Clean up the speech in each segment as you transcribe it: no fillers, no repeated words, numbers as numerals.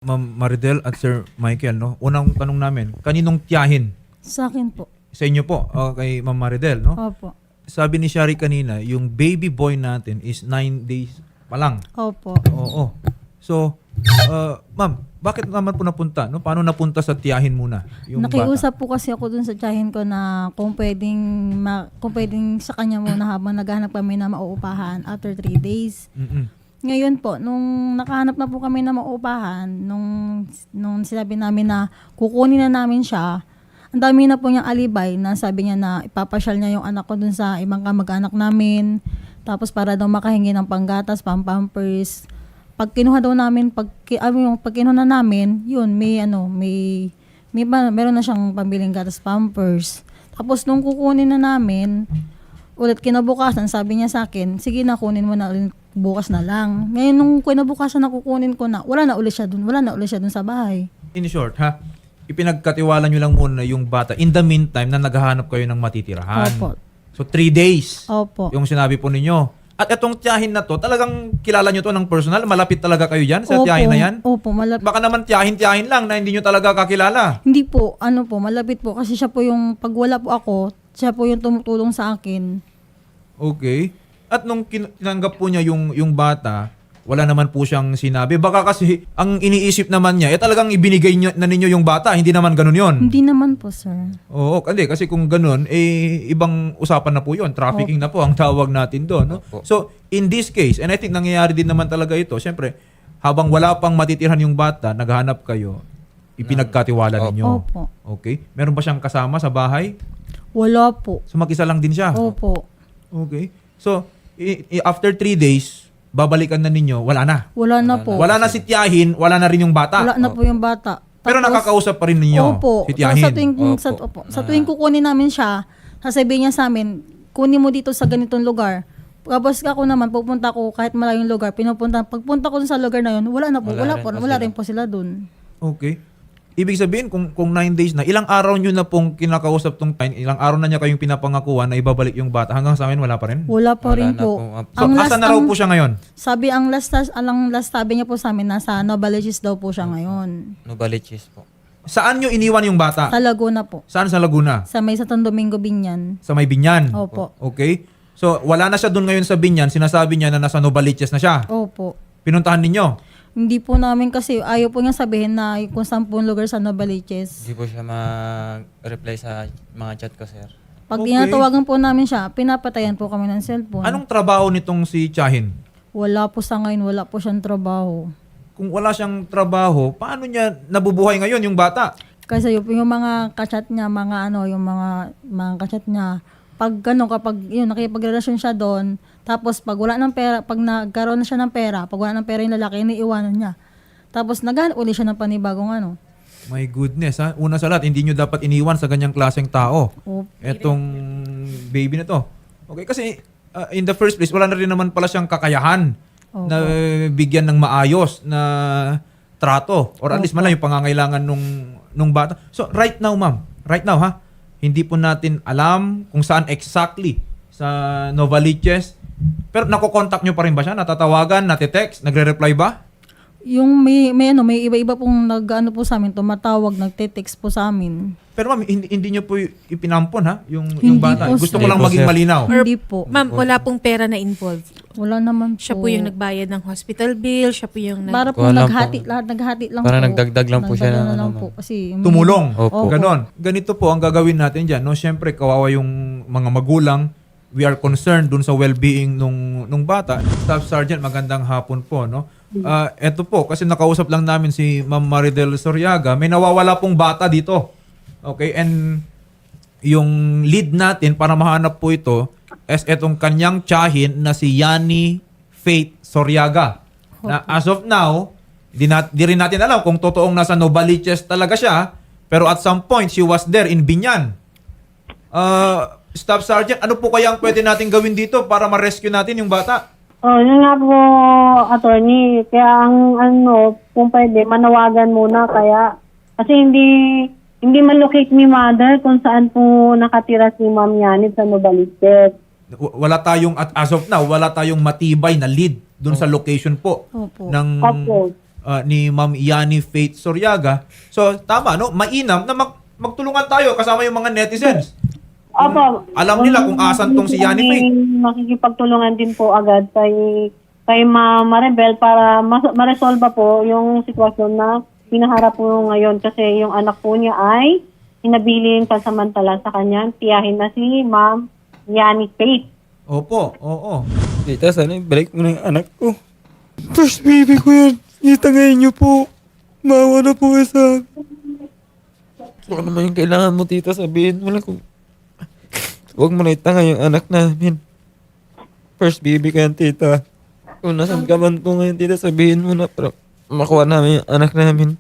Ma'am Maridel at Sir Michael, no? Unang tanong namin, kaninong tiyahin? Sa akin po. Sa inyo po, kay Ma'am Maridel, no? Opo. Sabi ni Shari kanina, yung baby boy natin is 9 days pa lang. Opo. Oo. So, ma'am, bakit naman po napunta? No? Paano napunta sa tiyahin muna? Yung Nakiusap po kasi ako dun sa tiyahin ko na kung pwedeng sa kanya muna habang naghahanap kami na mauupahan after 3 days. Mm-mm. Ngayon po, nung nakahanap na po kami na mauupahan, nung sinabi namin na kukunin na namin siya, ang dami na po niyang alibay na sabi niya na ipapasyal niya yung anak ko dun sa ibang kamag-anak namin. Tapos para daw makahingi ng panggatas, pampampers. Pag kinuha daw namin, pag kinuha na namin, yun, meron na siyang pambiling gatas, pampers. Tapos nung kukunin na namin, ulit kinabukasan, sabi niya sa akin, sige na, kunin mo na ulit, bukas na lang. Ngayon nung kinabukasan na kukunin ko na, wala na ulit siya dun sa bahay. In short, ha? Ipinagkatiwala nyo lang muna yung bata. In the meantime, na naghahanap kayo ng matitirahan. Opo. So, 3 days. Opo. Yung sinabi po ninyo. At itong tiyahin na to, talagang kilala nyo to ng personal? Malapit talaga kayo dyan sa tiyahin na yan? Opo, malapit. Baka naman tiyahin lang na hindi nyo talaga kakilala. Hindi po, malapit po. Kasi siya po yung, pag wala po ako, siya po yung tumutulong sa akin. Okay. At nung tinanggap po niya yung bata, wala naman po siyang sinabi. Baka kasi ang iniisip naman niya, talagang ibinigay na ninyo yung bata. Hindi naman ganun yon. Hindi naman po, sir. Oo, kasi kung ganun, ibang usapan na po yon. Trafficking na po ang tawag natin doon. No? So, in this case, and I think nangyayari din naman talaga ito, siyempre, habang wala pang matitirhan yung bata, naghahanap kayo, ipinagkatiwala ninyo. Opo. Okay. Meron ba siyang kasama sa bahay? Wala po. So, mag-isa lang din siya? Opo. Okay. So, after 3 days, babalikan na ninyo, wala na. Wala na po. Wala na si tiyahin, wala na rin yung bata. Wala na po yung bata. Pero Tapos, nakakausap pa rin ninyo opo. si tiyahin. Sa tuwing kukunin namin siya, sasabihin niya sa amin, kunin mo dito sa ganitong lugar. Tapos ako naman, pupunta ko kahit malayong lugar, pagpunta ko sa lugar na yun, wala rin po sila dun. Okay. Ibig sabihin, kung 9 days na, ilang araw nyo na pong kinakausap tong time, ilang araw na niya kayong pinapangakuan na ibabalik yung bata, hanggang sa amin wala pa rin? Wala pa rin na po. po. So, asan na raw po siya ngayon? Sabi, ang last sabi niya po sa amin, nasa Novaliches daw po siya ngayon. Novaliches po. Saan nyo iniwan yung bata? Sa Laguna po. Saan sa Laguna? Sa may Santo Domingo, Binyan. Sa may Binyan? Opo. Okay. So, wala na siya doon ngayon sa Binyan, sinasabi niya na nasa Novaliches na siya. Opo. Pinuntahan ninyo? Hindi po namin kasi, ayaw po niya sabihin na kung saan po lugar sa Novaliches. Hindi po siya mag-reply sa mga chat ko, sir. Pag Okay. tinatawagan po namin siya, pinapatayan po kami ng cellphone. Anong trabaho nitong si Tiyahin? Wala po sa ngayon, wala po siyang trabaho. Kung wala siyang trabaho, paano niya nabubuhay ngayon yung bata? Kasi yung mga kachat niya, yung mga kachat niya, kapag nakipagrelasyon siya doon, tapos pag wala ng pera, pag nagkaroon na siya ng pera, pag wala ng pera yung lalaki, iniiwanan niya. Tapos naghanap uli siya ng panibagong My goodness, ha? Una sa lahat, hindi nyo dapat iniwan sa ganyang klaseng tao. Etong baby na to. Okay, kasi in the first place, wala na rin naman pala siyang kakayahan na bigyan ng maayos na trato. Or at least man lang yung pangangailangan nung bata. So, right now, ma'am, ha? Hindi po natin alam kung saan exactly sa Novaliches. Pero nako-contact nyo pa rin ba siya? Natatawagan, natitext, nagre-reply ba? Yung may iba-iba pong po sa amin, tumatawag, nagte-text po sa amin. Pero ma'am, hindi nyo po ipinampon, ha? Yung Hindi bata. po, Gusto sir. ko lang maging malinaw. Hindi po. Ma'am, wala pong pera na involved. Wala naman po. Siya po yung nagbayad ng hospital bill, siya po yung Para po Wala naghati lang Parang po. nagdagdag lang po siya Nagdagdag ng na lang ano, po. Kasi Tumulong. Opo. Ganon. Ganito po ang gagawin natin dyan. No? Siyempre, kawawa yung mga magulang. We are concerned dun sa well-being nung bata. Staff Sergeant, magandang hapon po. No? Eto po, kasi nakausap lang namin si Ma'am Maridel Soriaga. May nawawala pong bata dito. Okay? And yung lead natin para mahanap po ito is etong kanyang tiyahin na si Yani Faith Soriaga. Na as of now, di rin natin alam kung totoong nasa Novaliches talaga siya, pero at some point, she was there in Binyan. Staff Sergeant, ano po kaya ang pwede natin gawin dito para ma-rescue natin yung bata? Yun nga po, attorney. Kaya kung pwede, manawagan muna kasi hindi malocate ni mother kung saan po nakatira si Ma'am Yanit sa Novaliches. Wala tayong, at as of now, wala tayong matibay na lead doon sa location po Opo. ng Opo. ni Ma'am Yani Faith Soryaga. So tama, no? Mainam na magtulungan tayo kasama yung mga netizens. Opo. Alam nila kung asan tong si Yani Faith. Makikipagtulungan din po agad kay Ma'am Maribel para ma-resolve po yung sitwasyon na pinaharap po ngayon kasi yung anak po niya ay hinabiling pansamantala sa kanyang tiyahin na si Ma'am Yani Faith. Opo, oo. Tita, sana ibalik mo na yung anak ko. First baby ko yan. Itangayin niyo po. Maawa na po sa... Kung ano naman yung kailangan mo, tita, sabihin mo lang kung... Huwag mo na itangay yung anak namin. First baby ka yan, tita. Kung nasan ka man po ngayon, tita, sabihin mo na para makuha namin yung anak namin.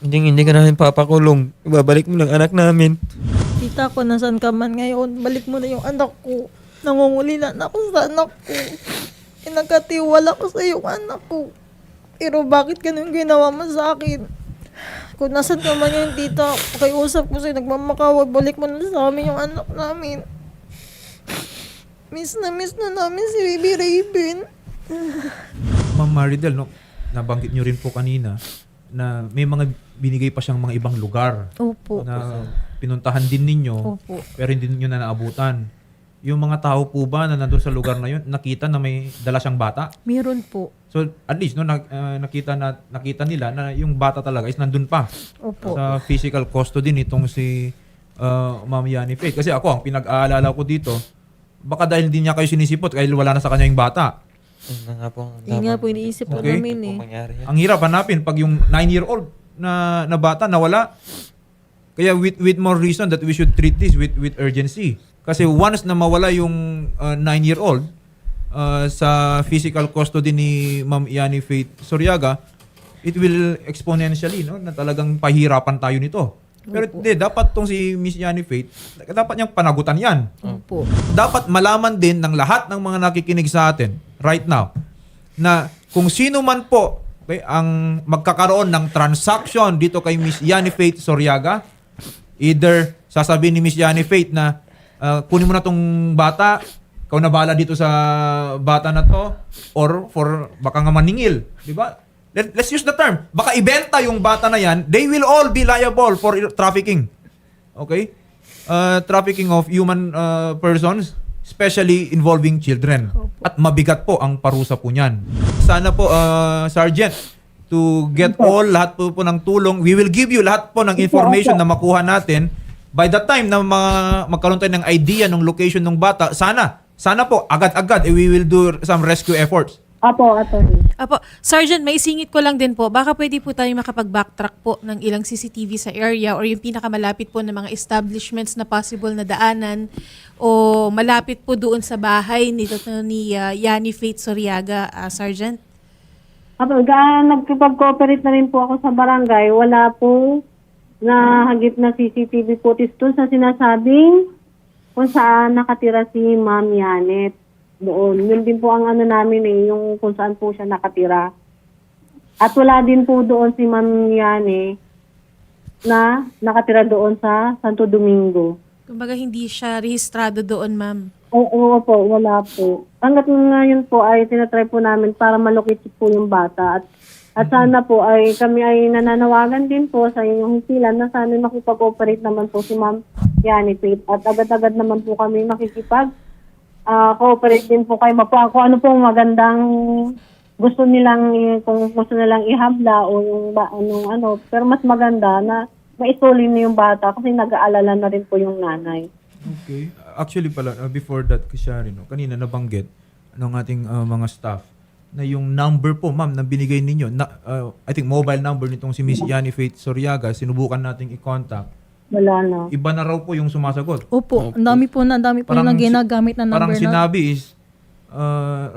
Hindi ka namin papakulong. Ibabalik mo lang anak namin. Tita ko, nasan ka man ngayon? Balik mo na yung anak ko. Nangungulila na ako sa anak ko. Nagkatiwala ko sa yung anak ko. Pero bakit ganun ginawa mo sa akin? Kung nasan ka man ngayon, tita, pakiusap ko sa'yo, nagmamakawag, balik mo na sa amin yung anak namin. Miss na namin si Baby Raven. Ma'am Maridel, no, nabanggit nyo rin po kanina na may mga binigay pa siyang mga ibang lugar Opo. na pinuntahan din ninyo Opo. pero hindi ninyo na naabutan. Yung mga tao po ba na nandun sa lugar na yun, nakita na may dala siyang bata? Meron po. So at least no nakita nila na yung bata talaga is nandun pa Opo. sa physical custody nitong si Ma'am Yani Faith. Kasi ako, ang pinag-aalala ko dito, baka dahil hindi niya kayo sinisipot dahil wala na sa kanya yung bata. Yun na nga po. Yun nga po iniisip po Okay. namin eh. Mangyari yan. Ang hirap hanapin pag yung 9-year-old na bata nawala. Kaya with more reason that we should treat this with urgency. Kasi once na mawala yung 9-year-old sa physical custody ni Ma'am Yani Faith Soryaga, it will exponentially, no, na talagang pahirapan tayo nito. Pero hindi, dapat tong si Miss Yani Faith, dapat niyang panagutan yan. Opo. Dapat malaman din ng lahat ng mga nakikinig sa atin right now na kung sino man po, okay, ang magkakaroon ng transaction dito kay Miss Yani Faith Soryaga, either sasabihin ni Miss Yani Faith na kunin mo na tong bata, ikaw na bahala dito sa bata na to, or for baka nga maningil, di ba? Let's use the term. Baka ibenta yung bata na yan, they will all be liable for trafficking. Okay? Trafficking of human persons, especially involving children. At mabigat po ang parusa po niyan. Sana po, Sergeant, to get all, lahat po ng tulong, we will give you lahat po ng information na makuha natin. By the time na magkaroon tayo ng idea ng location ng bata, sana po, agad-agad, we will do some rescue efforts. Apo, attorney. Apo, Sergeant, may isingit ko lang din po. Baka pwede po tayo makapag-backtrack po ng ilang CCTV sa area or yung pinakamalapit po ng mga establishments na possible na daanan o malapit po doon sa bahay ni Yani Faith Soryaga, Sergeant? Apo, nagkipag-cooperate na rin po ako sa barangay. Wala po na hagip na CCTV footage doon sa sinasabing kung saan nakatira si Ma'am Yanet. Doon. Yun din po ang ano namin yung kung saan po siya nakatira. At wala din po doon si Ma'am Yane na nakatira doon sa Santo Domingo. Kumbaga hindi siya rehistrado doon, ma'am. Oo po, wala po. Hanggat ngayon po ay tinatry po namin para malocate po yung bata. At sana po ay kami ay nananawagan din po sa inyong hisilan na sana makipag-cooperate naman po si Ma'am Yani Faith. At agad-agad naman po kami cooperate din po kayo kung ano po magandang gusto nilang kung gusto nilang ihabla o yung pero mas maganda na maisolin niyo yung bata kasi nag-aalala na rin po yung nanay. Okay. Actually pala, before that, kanina nabanggit ng ating mga staff na yung number po, ma'am, na binigay ninyo, I think mobile number nitong si Miss Yani Faith Soryaga, sinubukan nating i-contact. Wala na. Iba na raw po yung sumasagot. Opo. Ang dami po yung ginagamit na number Parang na. sinabi is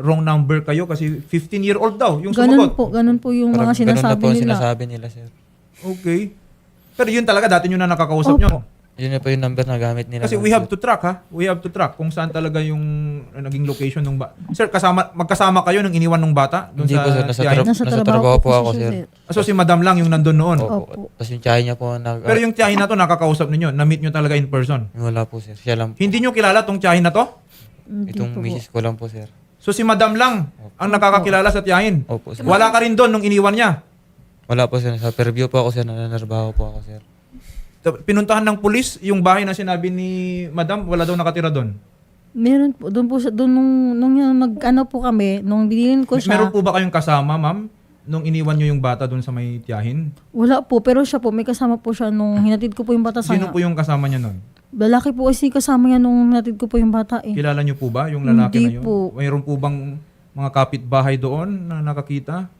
wrong number kayo kasi 15-year-old daw yung Ganun sumagot. ganun po yung mga Parang ganun na sinasabi po ang nila. sinasabi nila, sir. Okay. Pero yun talaga, dati nyo na nakakausap nyo. Yun na po yung number na gamit nila. Kasi we have to track, ha? We have to track kung saan talaga yung naging location ng bata. Sir, magkasama kayo nung iniwan ng bata? Doon Hindi po, sir. tiyahin? Nasa trabaho po ako, sir. So si madam lang yung nandun noon. Opo. Tapos yung tiyahin niya po Pero yung tiyahin na to, nakakausap ninyo? Na-meet nyo talaga in person? wala po, sir. Siya lang po. Hindi nyo kilala tong tiyahin na to? Itong misis ko lang po, sir. So si madam lang ang nakakakilala sa tiyahin? Opo, sir. Wala ka rin doon nung iniwan niya? Wala po sir. Sa Fairview po ako sir. Nananarbaho po ako sir. Pinuntahan ng pulis yung bahay na sinabi ni Madam, wala daw nakatira doon. Meron po, doon po siya, doon nung nag-ano po kami, nung binilin ko siya. Meron po ba kayong kasama, ma'am, nung iniwan nyo yung bata doon sa may tiyahin? Wala po, pero siya po, may kasama po siya nung hinatid ko po yung bata sa Sino po yung kasama niya noon? Lalaki po kasi kasama niya nung hinatid ko po yung bata eh. Kilala niyo po ba yung lalaki Hindi na yun? po. Mayroon po bang mga kapitbahay doon na nakakita?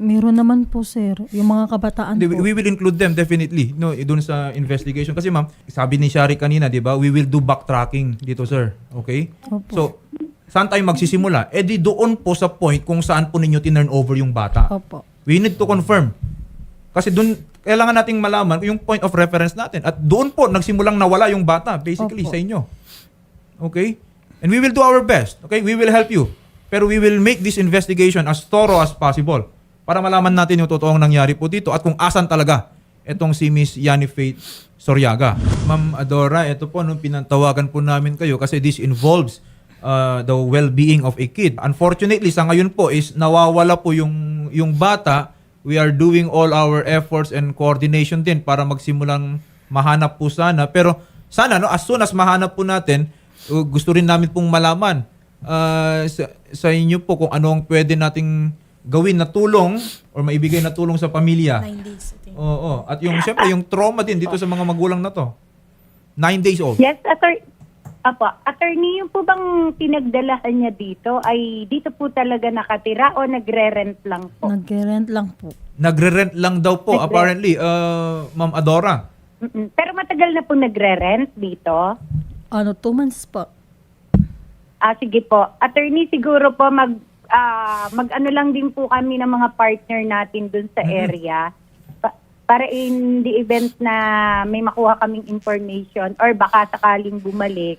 Meron naman po, sir. Yung mga kabataan Hindi, po. we will include them definitely no doon sa investigation kasi ma'am, sabi ni Shari kanina, 'di ba? We will do backtracking dito, sir. Okay? Opo. So, saan tayo magsisimula? Eh di doon po sa point kung saan po ninyo tinurn over yung bata. Opo. We need to confirm. Kasi doon kailangan nating malaman yung point of reference natin at doon po nagsimulang nawala yung bata basically Opo. sa inyo. Okay? And we will do our best. Okay? We will help you. Pero we will make this investigation as thorough as possible para malaman natin yung totoong nangyari po dito at kung asan talaga itong si Miss Yani Faith Soryaga. Ma'am Adora, ito po nung pinantawagan po namin kayo kasi this involves the well-being of a kid. Unfortunately, sa ngayon po is nawawala po yung bata. We are doing all our efforts and coordination din para magsimulang mahanap po sana. Pero sana, no, as soon as mahanap po natin, gusto rin namin pong malaman sa inyo po kung ano ang pwede nating gawin na tulong or maibigay na tulong sa pamilya. 9 days, I think. Oo. At yung siyempre yung trauma din dito sa mga magulang na to. 9 days old. Yes, attorney, yung po bang pinagdalahan niya dito ay dito po talaga nakatira o nagre-rent lang po? Nag-rent lang po. Nagre-rent lang daw po Nagre-rent. apparently, Ma'am Adora. Pero matagal na po nagre-rent dito? 2 months po. Sige po. Attorney, siguro po mag-ano lang din po kami ng mga partner natin dun sa area para in the event na may makuha kaming information or baka sakaling bumalik,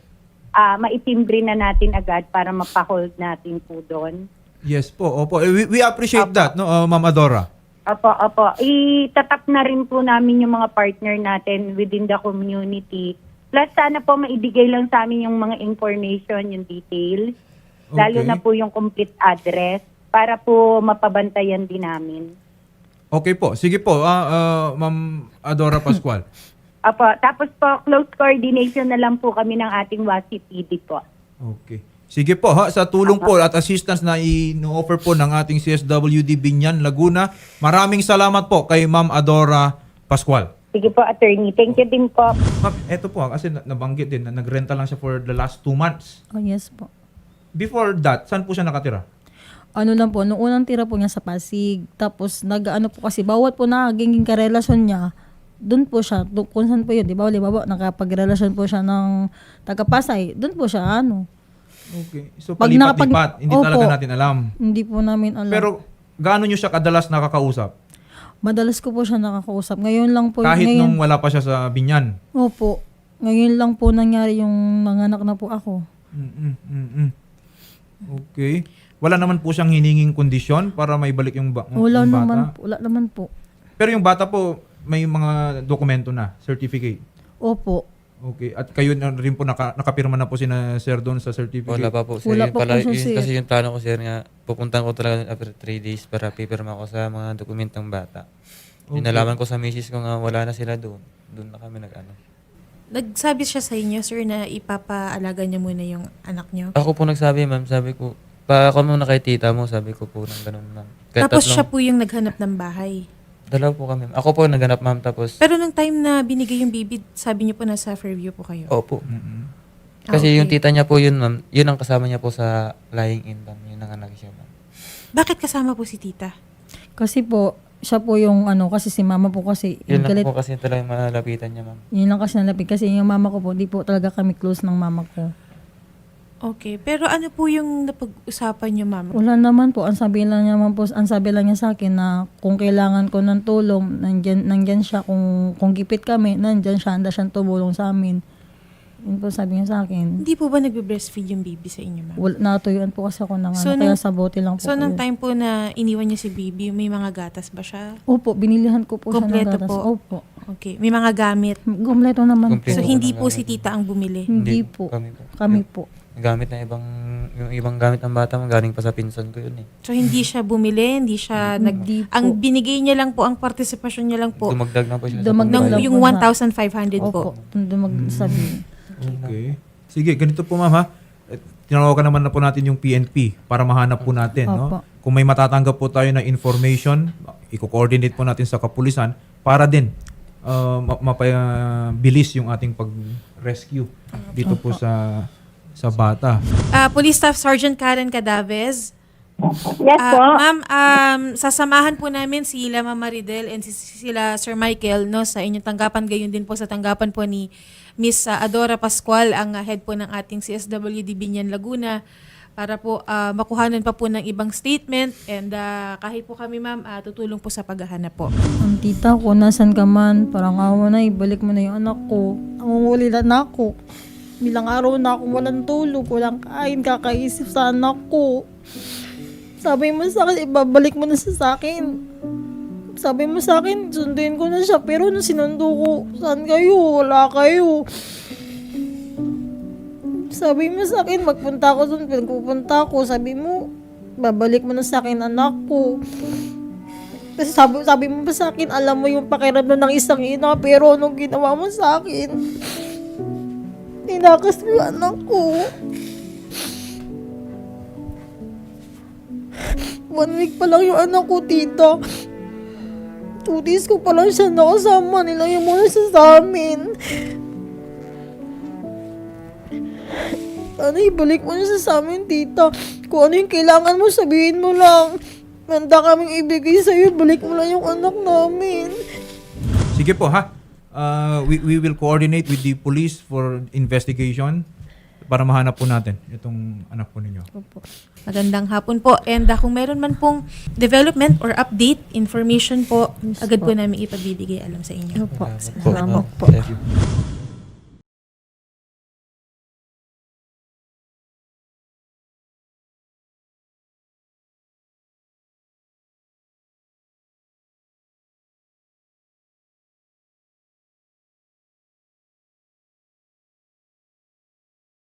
maitimbre na natin agad para mapahold natin po doon. Yes po. Opo. We appreciate that, no, Ma'am Adora. Opo. Itatap na rin po namin yung mga partner natin within the community. Plus, sana po maibigay lang sa amin yung mga information, yung details. Lalo Okay. na po yung complete address para po mapabantayan din namin. Okay po. Sige po, Ma'am Adora Pascual. Opo. Tapos po, close coordination na lang po kami ng ating WASI PD po. Okay. Sige po, ha, sa tulong po at assistance na i-offer po ng ating CSWD Binyan, Laguna. Maraming salamat po kay Ma'am Adora Pascual. Sige po, attorney. Thank you din po. Ma'am, eto po kasi nabanggit din na nagrenta lang siya for the last 2 months. Oh, yes po. Before that, saan po siya nakatira? Ano lang po, nung unang tira po niya sa Pasig, tapos nag-ano po kasi, bawat po naging karelasyon niya, doon po siya, kung saan po yun, di ba, nakapagrelasyon po siya ng taga-Pasay, doon po siya, Okay. So, Pag palipat-lipat. Hindi Opo. talaga natin alam. Hindi po namin alam. Pero, gaano nyo siya kadalas nakakausap? Madalas ko po siya nakakausap. Ngayon lang po, Kahit ngayon, nung wala pa siya sa Binyan? opo, ngayon lang po nangyari yung nanganak na po ako. Okay. Wala naman po siyang hininging kondisyon para maibalik yung, Wala yung bata? naman po. Pero yung bata po, may mga dokumento na, certificate. Opo. Okay. At kayo na rin po nakapirma na po sina Sir doon sa certificate? Wala pa po sir. Wala Yun pa pala, po siya, yun sir. kasi yung plano ko sir nga, pupuntahan ko talaga after 3 days para pipirma ko sa mga dokumentong bata. Okay. Yung nalaman ko sa misis ko nga wala na sila doon. Doon na kami nag-ano. Nagsabi siya sa inyo, sir, na ipapaalaga niya muna yung anak niyo. Ako po nagsabi ma'am, sabi ko, pa ako muna kay tita mo, sabi ko po ng ganun ma'am. Kahit Tapos tatlong- siya po yung naghanap ng bahay. Dalaw po kami. Ako po naganap ma'am tapos, Pero nung time na binigay yung baby, sabi niyo po nasa Fairview po kayo. opo. Ah, Kasi okay. yung tita niya po yun ma'am, yun ang kasama niya po sa lying in ma'am. Yun ang anak siya ma'am. Bakit kasama po si tita? Kasi po, siya po yung kasi si mama po kasi, Yun yung lang galit, po kasi talagang malapitan niya ma'am. yun lang kasi nalapit. Kasi yung mama ko po, di po talaga kami close ng mama ko. Okay. Pero ano po yung napag-usapan niyo, ma'am? Wala naman po. Ang sabi lang niya sa akin na kung kailangan ko ng tulong, nandyan siya. Kung gipit kami, nandyan siya. Handa siyang tumulong sa amin. Yun po sabi niya sa akin. Hindi po ba nagbe-breastfeed yung baby sa inyo, ma'am? Natuyuan po kasi ako ng So, kaya nung- sa bote lang po. So, nung yun. time po na iniwan niya si baby, may mga gatas ba siya? Opo, binilihan ko po Kompleto siya ng gatas. po? Opo. Okay. May mga gamit. Kompleto naman Kompleto. So, po. hindi po si tita ang bumili. Hindi po. Kami po. Kami po. gamit na yung ibang gamit ng bata, galing pa sa pinsan ko yun eh. So hindi siya bumili, hindi siya Hindi po. ang binigay niya lang po, ang partisipasyon niya lang po Dumagdag na po siya Dumagdag sa lang ng po yung sa- 1,500 Opo, po. magsabi. Okay. Sige, ganito po ma'am ha. Tinawagan naman na po natin yung PNP para mahanap po natin. No? Opo. Kung may matatanggap po tayo na information, i-coordinate po natin sa kapulisan para din mapabilis yung ating pag-rescue dito po sa bata. Police Staff Sergeant Karen Cadaves. Yes po. Ma'am, sasamahan po namin sila Ma'am Maridel and sila Sir Michael no sa inyong tanggapan, gayon din po sa tanggapan po ni Miss Adora Pascual, ang head po ng ating CSWD Binyan Laguna, para po makuhanan pa po ng ibang statement, and kahit po kami ma'am tutulong po sa paghahanap po. Ang tita ko, nasan ka man? Parang awa na, ibalik mo na yung anak ko. Nangungulilan na ako. Bilang araw na ako walang tulog, walang kain, kakaisip sa anak ko. Sabi mo sa akin, ibabalik mo na sa akin. Sabi mo sa akin, sunduin ko na siya. Pero nung sinundo ko, saan kayo? Wala kayo. Sabi mo sa akin, magpunta ako doon, pinagpupunta ako. Sabi mo, babalik mo na sa akin anak ko. Kasi sabi mo ba sa akin, alam mo yung pakiramdam ng isang ina, pero anong ginawa mo sa akin? Tinakas mo yung anak ko. 1 week pa lang yung anak ko, tita. 2 days ko pa lang siya nakasama. Nilayo mo na siya sa amin. Ano, ibalik mo na siya sa amin, tita. Kung ano yung kailangan mo, sabihin mo lang. Handa kaming ibigay sa'yo. Balik mo lang yung anak namin. Sige po ha. We will coordinate with the police for investigation para mahanap po natin itong anak po ninyo. Magandang hapon po, and kung meron man pong development or update information po, Yes agad po po. namin ipagbibigay alam sa inyo. Opo. Salamat Salamat po. Thank you.